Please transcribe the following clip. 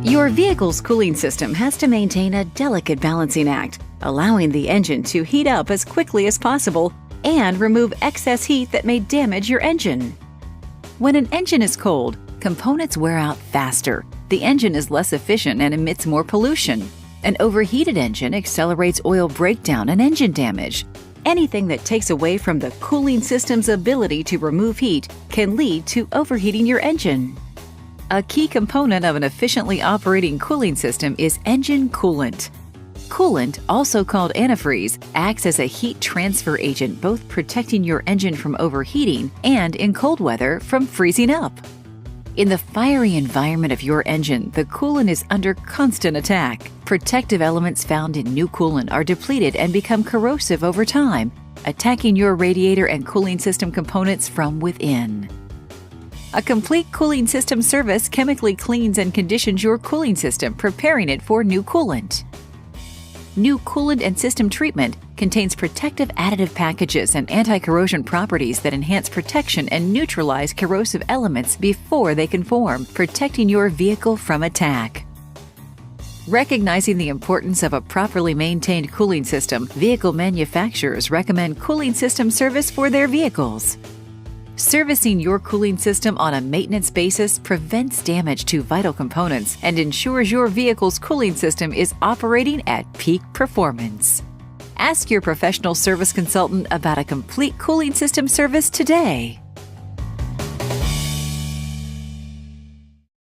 Your vehicle's cooling system has to maintain a delicate balancing act, allowing the engine to heat up as quickly as possible and remove excess heat that may damage your engine. When an engine is cold, components wear out faster. The engine is less efficient and emits more pollution. An overheated engine accelerates oil breakdown and engine damage. Anything that takes away from the cooling system's ability to remove heat can lead to overheating your engine. A key component of an efficiently operating cooling system is engine coolant. Coolant, also called antifreeze, acts as a heat transfer agent, both protecting your engine from overheating and, in cold weather, from freezing up. In the fiery environment of your engine, the coolant is under constant attack. Protective elements found in new coolant are depleted and become corrosive over time, attacking your radiator and cooling system components from within. A complete cooling system service chemically cleans and conditions your cooling system, preparing it for new coolant. New coolant and system treatment contains protective additive packages and anti-corrosion properties that enhance protection and neutralize corrosive elements before they can form, protecting your vehicle from attack. Recognizing the importance of a properly maintained cooling system, vehicle manufacturers recommend cooling system service for their vehicles. Servicing your cooling system on a maintenance basis prevents damage to vital components and ensures your vehicle's cooling system is operating at peak performance. Ask your professional service consultant about a complete cooling system service today.